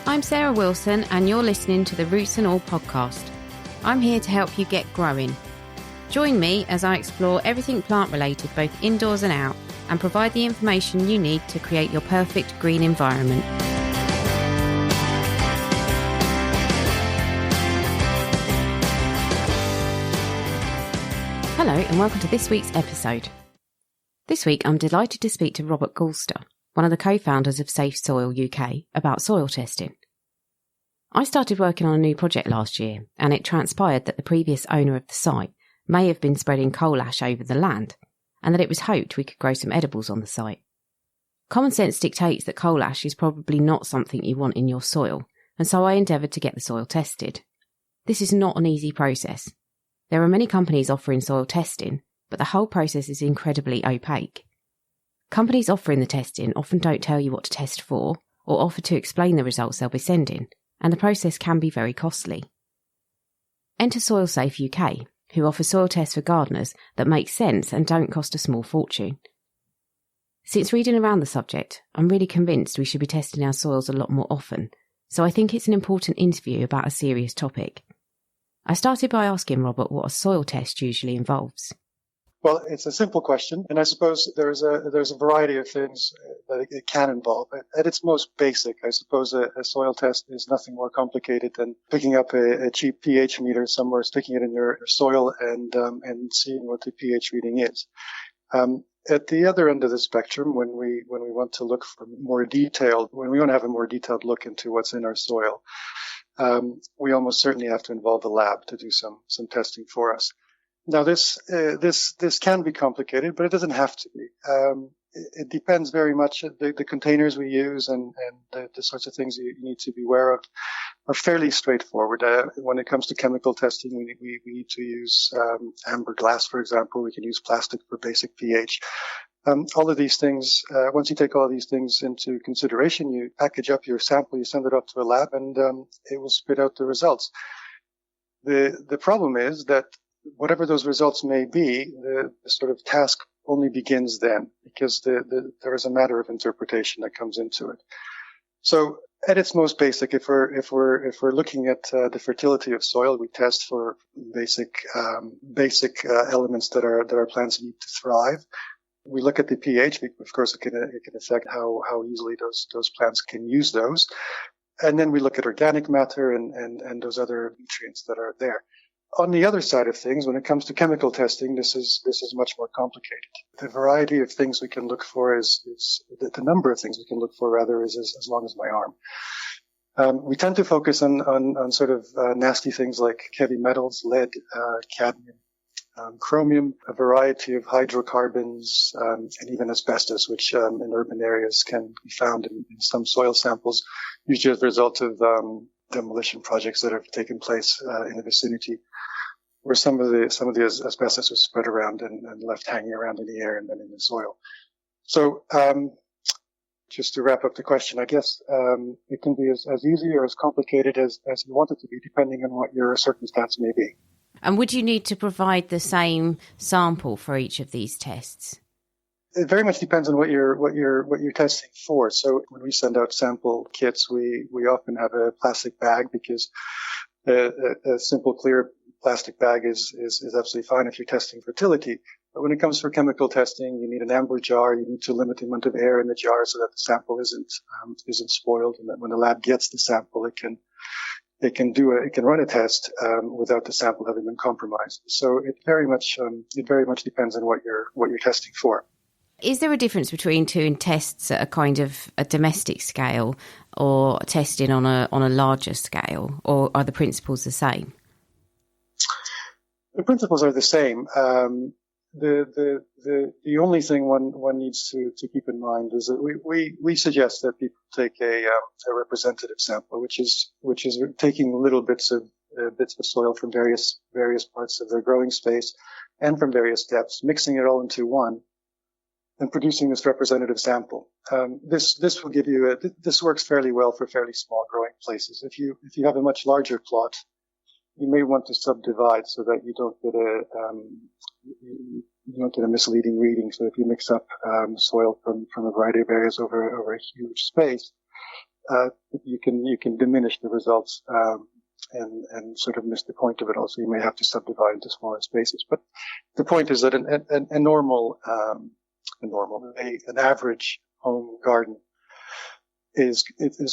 I'm Sarah Wilson and you're listening to the Roots and All podcast. I'm here to help you get growing. Join me as I explore everything plant related both indoors and out and provide the information you need to create your perfect green environment. Hello and welcome to this week's episode. This week I'm delighted to speak to Robert Galster, one of the co-founders of Safe Soil UK, about soil testing. I started working on a new project last year and it transpired that the previous owner of the site may have been spreading coal ash over the land and that it was hoped we could grow some edibles on the site. Common sense dictates that coal ash is probably not something you want in your soil, and so I endeavoured to get the soil tested. This is not an easy process. There are many companies offering soil testing, but the whole process is incredibly opaque. Companies offering the testing often don't tell you what to test for or offer to explain the results they'll be sending, and the process can be very costly. Enter SoilSafe UK, who offer soil tests for gardeners that make sense and don't cost a small fortune. Since reading around the subject, I'm really convinced we should be testing our soils a lot more often, so I think it's an important interview about a serious topic. I started by asking Robert what a soil test usually involves. Well, it's a simple question, and I suppose there's a variety of things that it can involve. At its most basic, I suppose a soil test is nothing more complicated than picking up a cheap pH meter somewhere, sticking it in your soil, and seeing what the pH reading is. At the other end of the spectrum, when we want to look for more detailed, when we want to have a more detailed look into what's in our soil, we almost certainly have to involve the lab to do some testing for us. Now, this can be complicated, but it doesn't have to be. It depends very much. The containers we use and the sorts of things you need to be aware of are fairly straightforward. When it comes to chemical testing, we need to use amber glass, for example. We can use plastic for basic pH. All of these things, once you take all these things into consideration, you package up your sample, you send it up to a lab, and it will spit out the results. The problem is that whatever those results may be, the sort of task only begins then, because there is a matter of interpretation that comes into it. So, at its most basic, if we're looking at the fertility of soil, we test for basic elements that our plants need to thrive. We look at the pH. Of course, it can affect how easily those plants can use those, and then we look at organic matter and those other nutrients that are there. On the other side of things, when it comes to chemical testing, this is much more complicated. The variety of things we can look for is the number of things we can look for rather is as long as my arm. We tend to focus on sort of nasty things like heavy metals, lead, cadmium, chromium, a variety of hydrocarbons, and even asbestos, which in urban areas can be found in some soil samples, usually as a result of demolition projects that have taken place in the vicinity, where some of the asbestos was spread around and left hanging around in the air and then in the soil. So, just to wrap up the question, I guess it can be as easy or as complicated as you want it to be, depending on what your circumstance may be. And would you need to provide the same sample for each of these tests? It very much depends on what you're testing for. So when we send out sample kits, we often have a plastic bag because a simple clear plastic bag is absolutely fine if you're testing fertility. But when it comes for chemical testing, you need an amber jar. You need to limit the amount of air in the jar so that the sample isn't spoiled, and that when the lab gets the sample, it can run a test without the sample having been compromised. So it very much depends on what you're testing for. Is there a difference between doing tests at a kind of a domestic scale or testing on a larger scale, or are the principles the same? The principles are the same. The only thing one needs to keep in mind is that we suggest that people take a representative sample, which is taking little bits of soil from various parts of their growing space and from various depths, mixing it all into one, and producing this representative sample. This will give you this works fairly well for fairly small growing places. If you have a much larger plot, you may want to subdivide so that you don't get a misleading reading. So if you mix up soil from a variety of areas over a huge space, you can diminish the results and sort of miss the point of it all. So you may have to subdivide into smaller spaces. But the point is that an average home garden is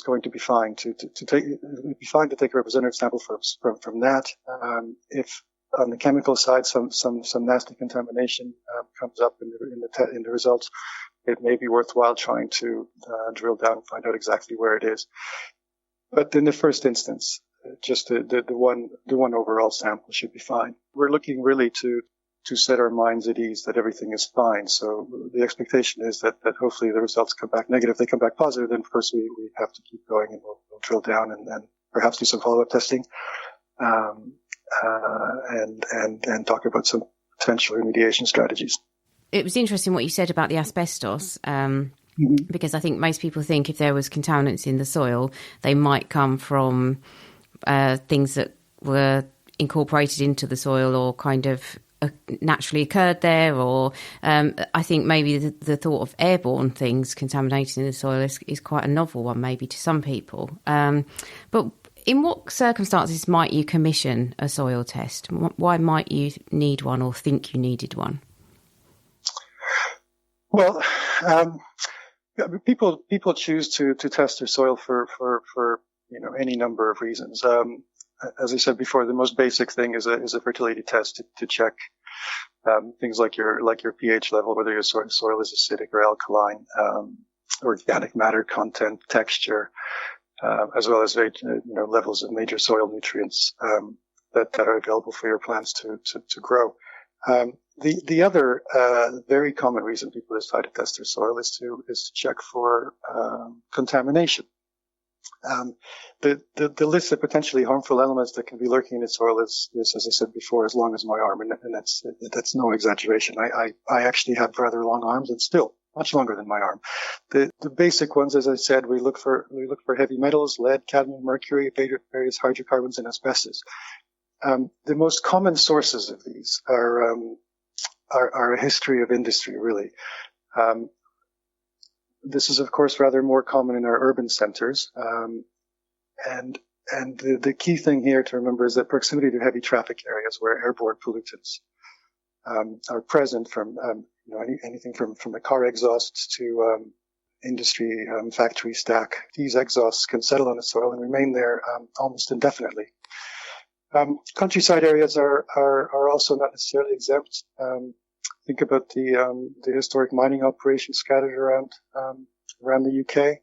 going to be fine to take. It'd be fine to take a representative sample from that. If on the chemical side some nasty contamination comes up in the results, it may be worthwhile trying to drill down and find out exactly where it is. But in the first instance, just the one overall sample should be fine. We're looking really to set our minds at ease that everything is fine. So the expectation is that hopefully the results come back negative. If they come back positive, then of course we have to keep going, and we'll drill down and perhaps do some follow-up testing, and talk about some potential remediation strategies. It was interesting what you said about the asbestos, because I think most people think if there was contaminants in the soil, they might come from things that were incorporated into the soil or kind of naturally occurred there, or I think maybe the thought of airborne things contaminated in the soil is quite a novel one maybe to some people. But in what circumstances might you commission a soil test? Why might you need one or think you needed one? Well, people choose to test their soil for any number of reasons. As I said before, the most basic thing is a fertility test to check things like your pH level, whether your soil is acidic or alkaline, organic matter content, texture, as well as levels of major soil nutrients that are available for your plants to grow. The other very common reason people decide to test their soil is to check for contamination. The list of potentially harmful elements that can be lurking in the soil is, as I said before, as long as my arm, and that's no exaggeration. I actually have rather long arms, and still much longer than my arm. The basic ones, as I said, we look for heavy metals, lead, cadmium, mercury, various hydrocarbons, and asbestos. The most common sources of these are a history of industry, really. This is, of course, rather more common in our urban centers. And the key thing here to remember is that proximity to heavy traffic areas where airborne pollutants are present from anything from a car exhaust to industry factory stack. These exhausts can settle on the soil and remain there almost indefinitely. Countryside areas are also not necessarily exempt. Think about the historic mining operations scattered around the UK.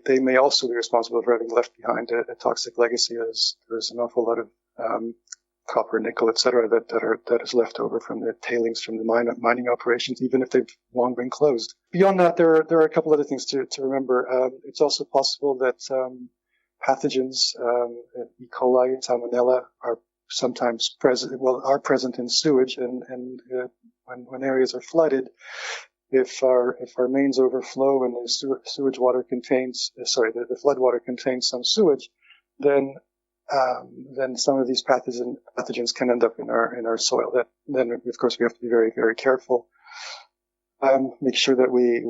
They may also be responsible for having left behind a toxic legacy, as there's an awful lot of copper, nickel, etc. that is left over from the tailings from the mining operations, even if they've long been closed. Beyond that, there are a couple other things to remember. It's also possible that pathogens, E. coli, Salmonella, are sometimes present in sewage, and when areas are flooded, if our mains overflow and the sewage water the flood water contains some sewage, then some of these pathogens can end up in our soil. Then of course we have to be very, very careful. Make sure that we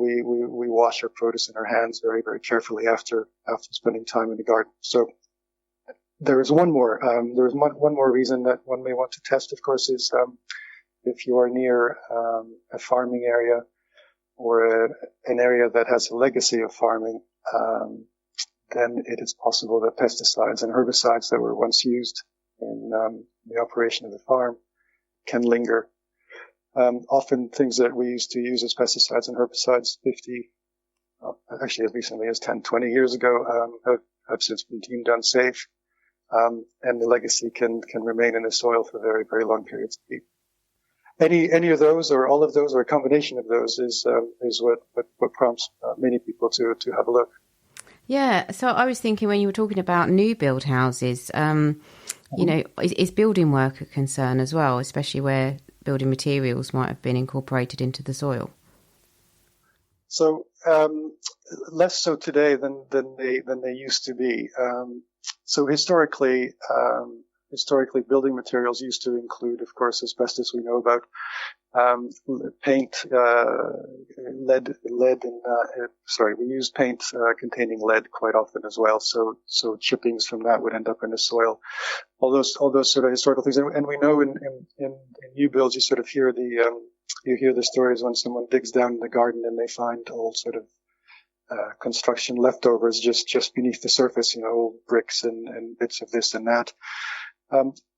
wash our produce in our hands very, very carefully after spending time in the garden. So there is one more reason that one may want to test, of course, is if you are near a farming area or an area that has a legacy of farming, then it is possible that pesticides and herbicides that were once used in the operation of the farm can linger. Often things that we used to use as pesticides and herbicides actually as recently as 10, 20 years ago, have since been deemed unsafe. And the legacy can remain in the soil for very, very long periods of time. Any of those or all of those or a combination of those is what prompts many people to have a look. Yeah, so I was thinking when you were talking about new build houses, is building work a concern as well, especially where building materials might have been incorporated into the soil? So less so today than they used to be. So historically, historically building materials used to include, of course, asbestos we know about, paint, lead, we use paint containing lead quite often as well. So chippings from that would end up in the soil. All those sort of historical things, and we know in new builds, you sort of hear the stories when someone digs down in the garden and they find old sort of construction leftovers just beneath the surface, old bricks and bits of this and that.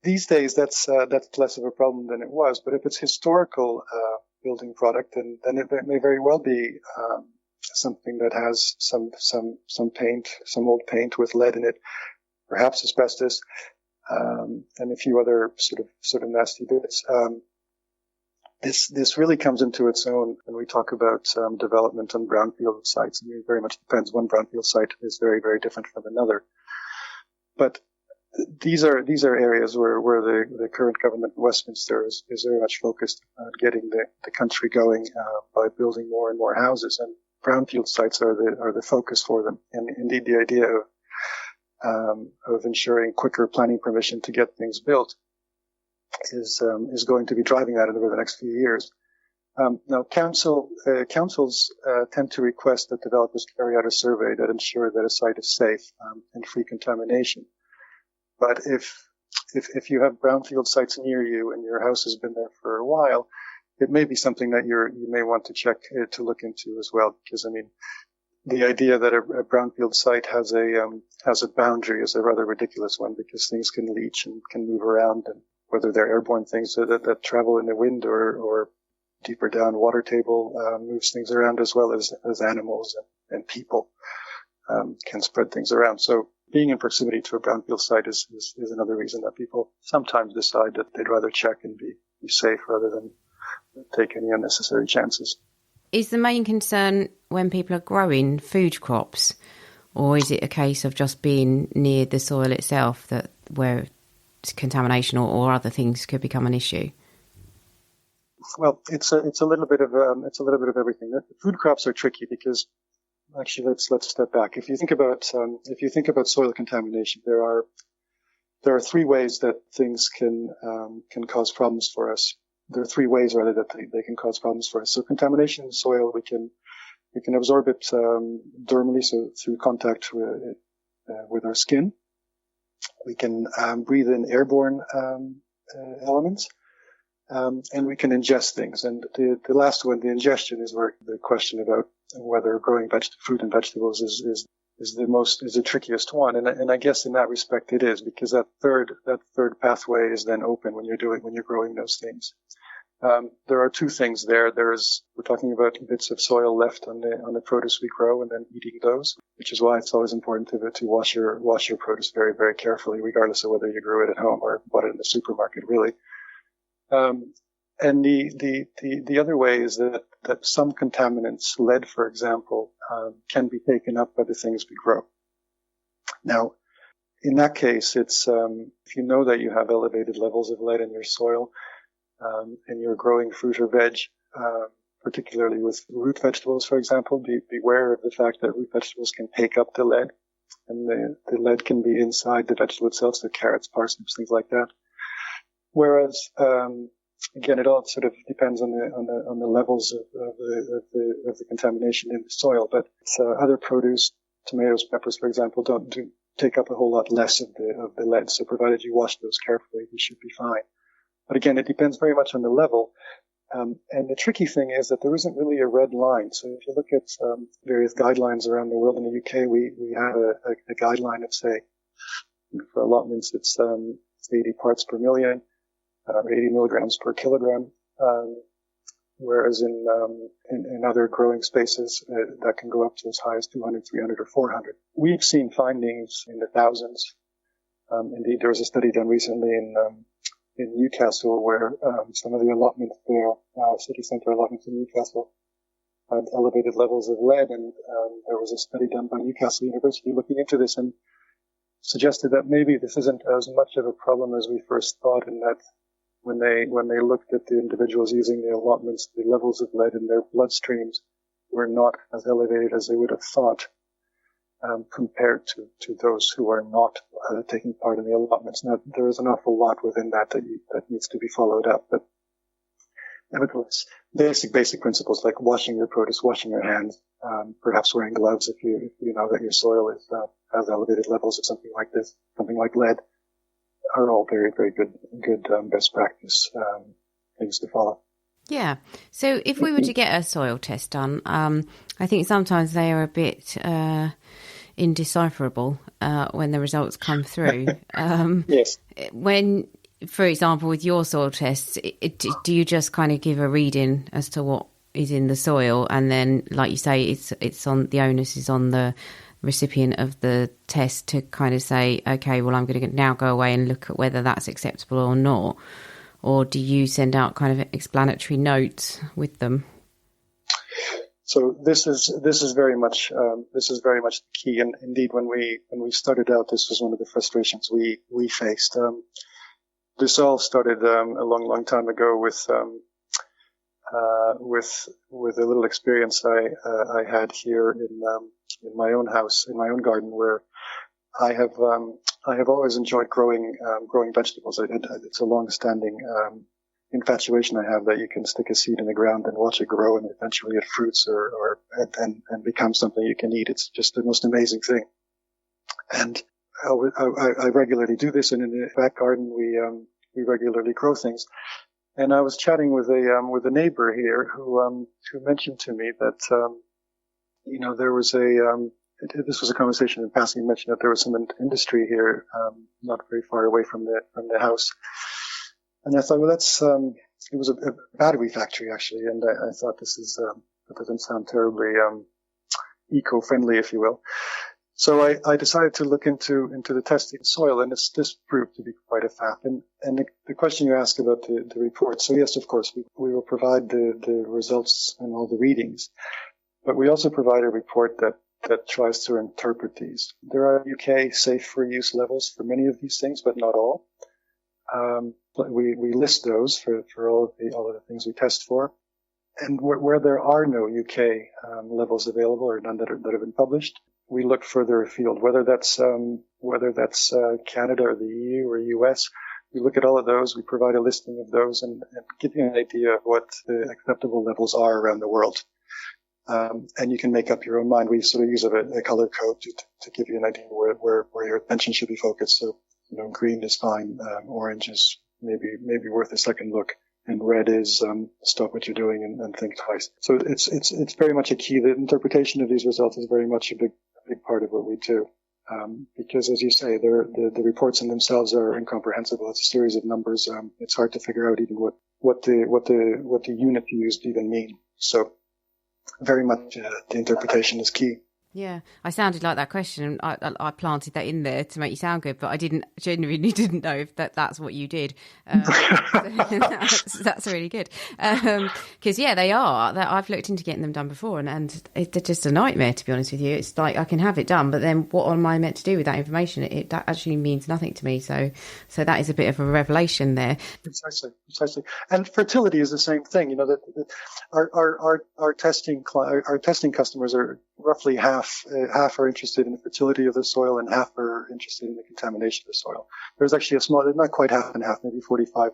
These days, that's less of a problem than it was. But if it's historical building product, then it may very well be something that has some paint, some old paint with lead in it, perhaps asbestos, and a few other sort of nasty bits. This really comes into its own when we talk about development on brownfield sites. I mean, it very much depends. One brownfield site is very, very different from another. But these are areas where the current government in Westminster is very much focused on getting the country going by building more and more houses, and brownfield sites are the focus for them. And indeed, the idea of ensuring quicker planning permission to get things built is going to be driving that over the next few years. Now, councils tend to request that developers carry out a survey that ensure that a site is safe and free contamination. But if you have brownfield sites near you and your house has been there for a while, it may be something that you may want to look into as well. Because I mean, the idea that a brownfield site has a boundary is a rather ridiculous one, because things can leach and can move around, and whether they're airborne things that travel in the wind or deeper down water table moves things around, as well as animals and people can spread things around. So being in proximity to a brownfield site is another reason that people sometimes decide that they'd rather check and be safe rather than take any unnecessary chances. Is the main concern when people are growing food crops, or is it a case of just being near the soil itself that where contamination or other things could become an issue? Well, it's a little bit of everything. The food crops are tricky because actually let's step back. If you think about soil contamination, there are three ways that things can cause problems for us. There are three ways rather that they can cause problems for us. So contamination in soil, we can absorb it dermally, so through contact with our skin. We can breathe in airborne elements, and we can ingest things. And the last one, the ingestion, is where the question about whether growing fruit and vegetables is the trickiest one. And I guess in that respect it is, because that third pathway is then open when you're growing those things. There are two things there. We're talking about bits of soil left on the produce we grow and then eating those, which is why it's always important to wash your produce very, very carefully, regardless of whether you grew it at home or bought it in the supermarket, really. And the other way is that some contaminants, lead, for example, can be taken up by the things we grow. Now, in that case, it's, if you know that you have elevated levels of lead in your soil, and you're growing fruit or veg, particularly with root vegetables, for example, beware of the fact that root vegetables can take up the lead, and the lead can be inside the vegetable itself, so carrots, parsnips, things like that. Whereas, again, it all sort of depends on the levels of the contamination in the soil. But other produce, tomatoes, peppers, for example, don't take up a whole lot less of the lead. So provided you wash those carefully, you should be fine. But again, it depends very much on the level. And the tricky thing is that there isn't really a red line. So if you look at various guidelines around the world, in the UK, we have a guideline of, say, for allotments, it's 80 parts per million, 80 milligrams per kilogram. Whereas in other growing spaces, that can go up to as high as 200, 300, or 400. We've seen findings in the thousands. Indeed, there was a study done recently in Newcastle where some of the allotments there, city centre allotments in Newcastle, had elevated levels of lead, and there was a study done by Newcastle University looking into this and suggested that maybe this isn't as much of a problem as we first thought, and that when they looked at the individuals using the allotments, the levels of lead in their bloodstreams were not as elevated as they would have thought. compared to those who are not taking part in the allotments. Now, there is an awful lot within that needs to be followed up, but nevertheless, basic principles like washing your produce, washing your hands, perhaps wearing gloves if you know that your soil has elevated levels of something like this, something like lead, are all very, very good best practice things to follow. Yeah. So if we were to get a soil test done, I think sometimes they are a bit indecipherable when the results come through. Yes. When, for example, with your soil tests, do you just kind of give a reading as to what is in the soil, and then, like you say, it's on the onus is on the recipient of the test to kind of say, okay, well, I'm going to now go away and look at whether that's acceptable or not? Or do you send out kind of explanatory notes with them? So this is very much the key. And indeed, when we started out, this was one of the frustrations we faced. This all started a long time ago with a little experience I had here in my own house, in my own garden, where I have always enjoyed growing vegetables. It's a long-standing infatuation I have that you can stick a seed in the ground and watch it grow, and eventually it fruits and becomes something you can eat. It's just the most amazing thing. And I regularly do this, and in the back garden we regularly grow things. And I was chatting with a neighbor here who mentioned to me that there was this was a conversation in passing. He mentioned that there was some industry here, not very far away from the house. And I thought, well, it was a battery factory actually. And I thought that doesn't sound terribly, eco-friendly, if you will. So I decided to look into the testing of soil, and this proved to be quite a fact. And the question you asked about the report. So yes, of course, we will provide the results and all the readings, but we also provide a report that tries to interpret these. There are UK safe for use levels for many of these things, but not all. We list those for all of the things we test for. And where there are no UK levels available, or none that have been published, we look further afield, whether that's Canada or the EU or US. We look at all of those. We provide a listing of those and give you an idea of what the acceptable levels are around the world. And you can make up your own mind. We sort of use a color code to give you an idea where your attention should be focused. So, green is fine. Orange is maybe worth a second look. And red is, stop what you're doing and think twice. So it's very much a key. The interpretation of these results is very much a big part of what we do. Because as you say, the reports in themselves are incomprehensible. It's a series of numbers. It's hard to figure out even what the unit used even mean. So very much the interpretation is key. Yeah, I sounded like that question. I planted that in there to make you sound good, but I genuinely didn't know if that's what you did. That's really good. Because, they are. I've looked into getting them done before, and they're just a nightmare, to be honest with you. It's like I can have it done, but then what am I meant to do with that information? That actually means nothing to me. So that is a bit of a revelation there. Precisely. And fertility is the same thing. That our testing customers are roughly half are interested in the fertility of the soil and half are interested in the contamination of the soil. There's actually a small, not quite half and half, maybe 45%,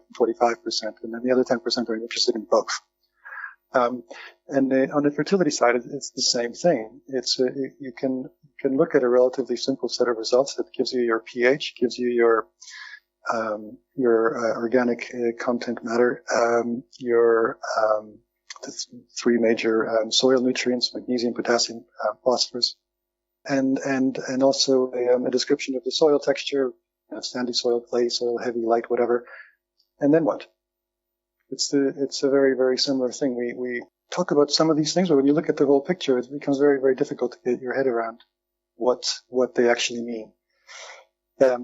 and then the other 10% are interested in both. And on the fertility side, it's the same thing. You can look at a relatively simple set of results that gives you your pH, gives you your organic content matter, the three major soil nutrients: magnesium, potassium, phosphorus, and also a description of the soil texture, sandy soil, clay soil, heavy, light, whatever. And then what? It's a very, very similar thing. We talk about some of these things, but when you look at the whole picture, it becomes very, very difficult to get your head around what they actually mean.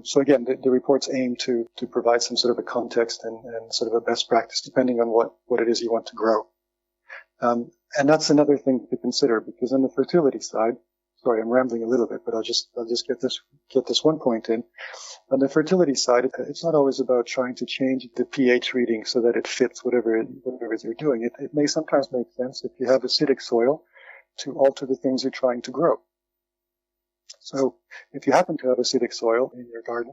So again, the reports aim to provide some sort of a context and sort of a best practice depending on what it is you want to grow. And that's another thing to consider, because on the fertility side, sorry, I'm rambling a little bit, but I'll just get this one point in. On the fertility side, it's not always about trying to change the pH reading so that it fits whatever it is you're doing. It may sometimes make sense if you have acidic soil to alter the things you're trying to grow. So if you happen to have acidic soil in your garden,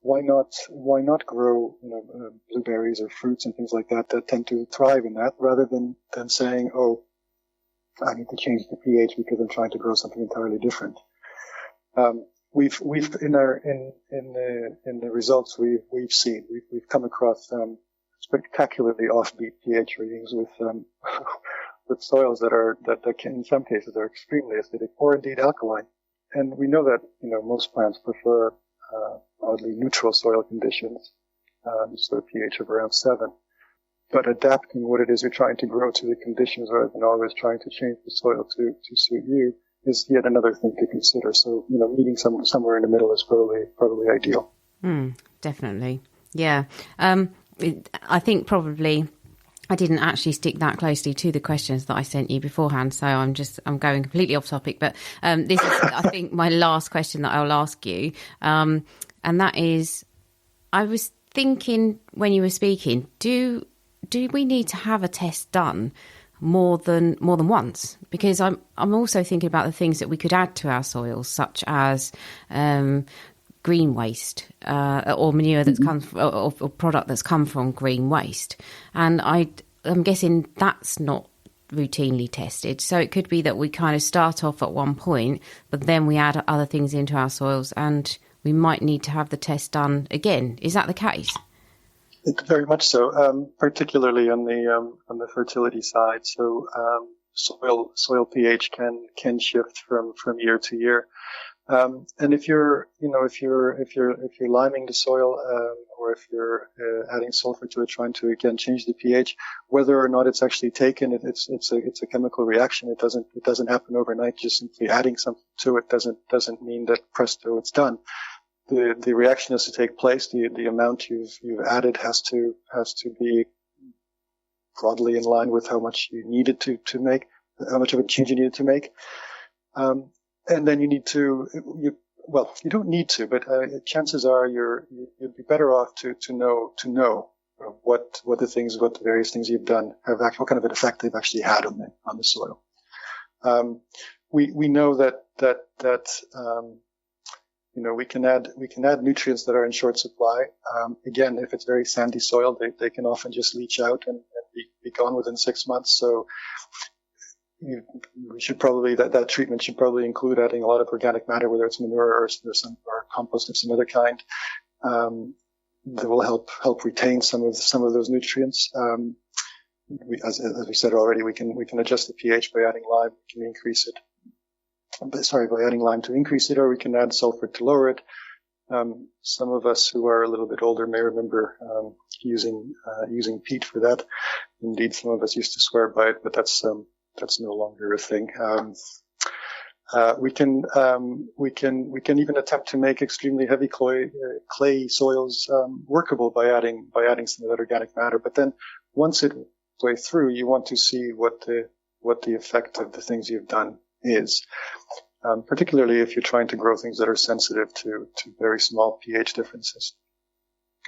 why not grow, blueberries or fruits and things like that tend to thrive in that, rather than saying, oh, I need to change the pH because I'm trying to grow something entirely different. We've in the results we've seen, we've come across spectacularly offbeat pH readings with with soils that can, in some cases, are extremely acidic or indeed alkaline. And we know that most plants prefer oddly neutral soil conditions, so a pH of around 7. But adapting what it is you're trying to grow to the conditions rather than always trying to change the soil to suit you is yet another thing to consider. So, meeting somewhere in the middle is probably ideal. Definitely. Yeah. I think probably I didn't actually stick that closely to the questions that I sent you beforehand, so I'm going completely off topic. But this is, I think, my last question that I'll ask you, and that is, I was thinking when you were speaking, do we need to have a test done more than once? Because I'm also thinking about the things that we could add to our soils, such as green waste or manure that's come or product that's come from green waste, and I'm guessing that's not routinely tested. So it could be that we kind of start off at one point, but then we add other things into our soils, and we might need to have the test done again. Is that the case? Very much so, particularly on the fertility side. So soil pH can shift from year to year. And if you're liming the soil, or if you're adding sulfur to it, trying to again change the pH, whether or not it's actually taken, it's a chemical reaction. It doesn't happen overnight. Just simply adding something to it doesn't mean that presto, it's done. The reaction has to take place. The amount you've added has to be broadly in line with how much you needed to make, how much of a change you needed to make. And then you need to, you don't need to, but chances are you'd be better off to know what the various things you've done what kind of an effect they've actually had on the soil. We know that we can add nutrients that are in short supply. Again, if it's very sandy soil, they can often just leach out and be gone within 6 months. So we should probably that treatment should probably include adding a lot of organic matter, whether it's manure or compost of some other kind, that will help retain some of those nutrients. As we said already, we can adjust the pH by adding lime. We can increase it. By adding lime to increase it, or we can add sulfur to lower it. Some of us who are a little bit older may remember using peat for that. Indeed, some of us used to swear by it, but that's no longer a thing. We can even attempt to make extremely heavy clay soils workable by adding some of that organic matter. But then once it's way through, you want to see what the effect of the things you've done is. Particularly if you're trying to grow things that are sensitive to very small pH differences.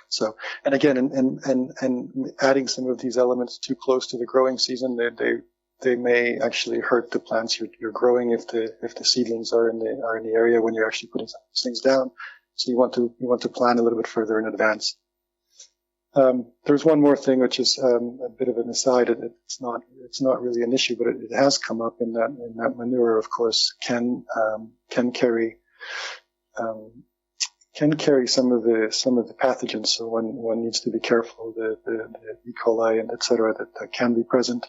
So, and again, and adding some of these elements too close to the growing season, they may actually hurt the plants you're growing if the seedlings are in the area when you're actually putting some of these things down. So you want to plan a little bit further in advance. There's one more thing, which is a bit of an aside. It's not really an issue, but it has come up in that manure, of course, can carry some of the pathogens. So one needs to be careful. The E. coli and et cetera that can be present.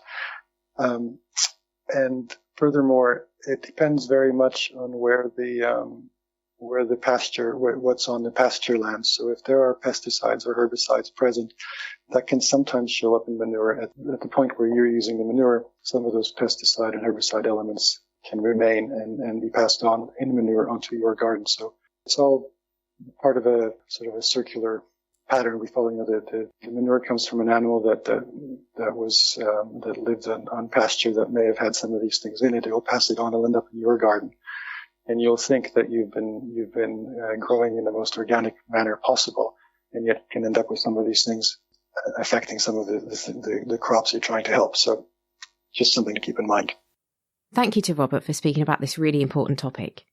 And furthermore, it depends very much on what's on the pasture land. So if there are pesticides or herbicides present, that can sometimes show up in manure. At the point where you're using the manure, some of those pesticide and herbicide elements can remain and be passed on in manure onto your garden. So it's all part of a sort of a circular pattern we follow. The manure comes from an animal that lived on pasture that may have had some of these things in it. It will pass it on and end up in your garden. And you'll think that you've been growing in the most organic manner possible, and yet can end up with some of these things affecting some of the crops you're trying to help. So just something to keep in mind. Thank you to Robert for speaking about this really important topic.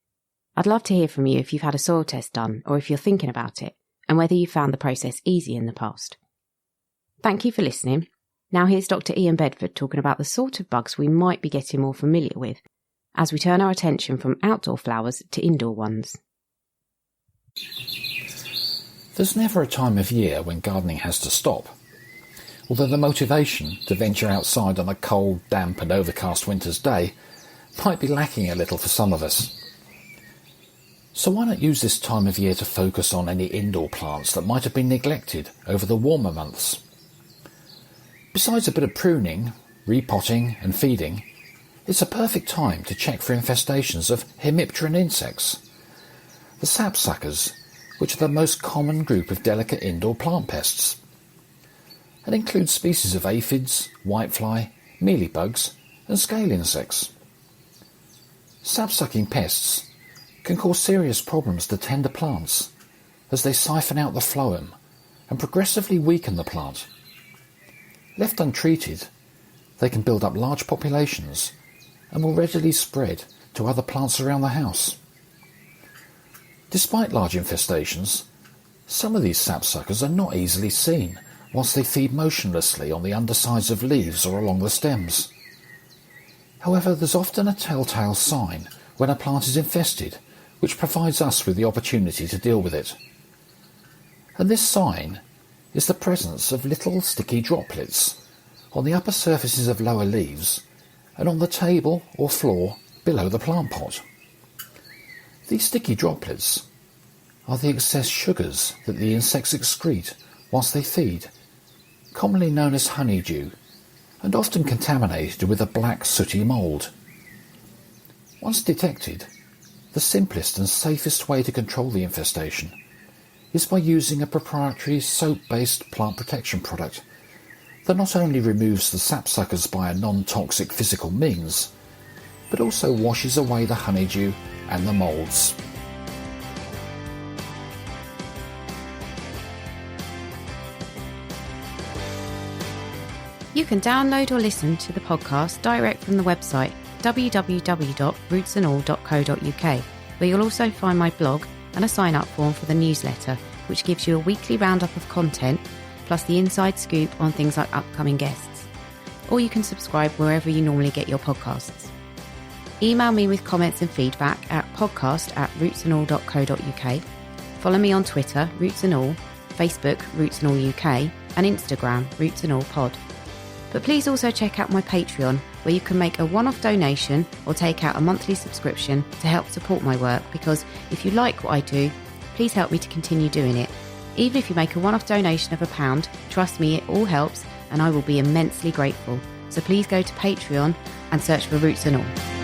I'd love to hear from you if you've had a soil test done or if you're thinking about it, and whether you found the process easy in the past. Thank you for listening. Now here's Dr. Ian Bedford talking about the sort of bugs we might be getting more familiar with as we turn our attention from outdoor flowers to indoor ones. There's never a time of year when gardening has to stop, although the motivation to venture outside on a cold, damp and overcast winter's day might be lacking a little for some of us. So why not use this time of year to focus on any indoor plants that might have been neglected over the warmer months? Besides a bit of pruning, repotting and feeding, it's a perfect time to check for infestations of hemipteran insects, the sapsuckers, which are the most common group of delicate indoor plant pests, and includes species of aphids, whitefly, mealybugs and scale insects. Sap-sucking pests can cause serious problems to tender plants as they siphon out the phloem and progressively weaken the plant. Left untreated, they can build up large populations and will readily spread to other plants around the house. Despite large infestations, some of these sapsuckers are not easily seen whilst they feed motionlessly on the undersides of leaves or along the stems. However, there's often a telltale sign when a plant is infested, which provides us with the opportunity to deal with it. And this sign is the presence of little sticky droplets on the upper surfaces of lower leaves and on the table or floor below the plant pot. These sticky droplets are the excess sugars that the insects excrete whilst they feed, commonly known as honeydew, and often contaminated with a black sooty mould. Once detected, the simplest and safest way to control the infestation is by using a proprietary soap-based plant protection product that not only removes the sapsuckers by a non-toxic physical means, but also washes away the honeydew and the moulds. You can download or listen to the podcast direct from the website www.rootsandall.co.uk, where you'll also find my blog and a sign-up form for the newsletter, which gives you a weekly roundup of content, plus the inside scoop on things like upcoming guests. Or you can subscribe wherever you normally get your podcasts. Email me with comments and feedback at podcast@rootsandall.co.uk. Follow me on Twitter, Roots and All, Facebook, Roots and All UK, and Instagram, Roots and All Pod. But please also check out my Patreon, where you can make a one-off donation or take out a monthly subscription to help support my work, because if you like what I do, please help me to continue doing it. Even if you make a one-off donation of £1, trust me, it all helps and I will be immensely grateful. So please go to Patreon and search for Roots and All.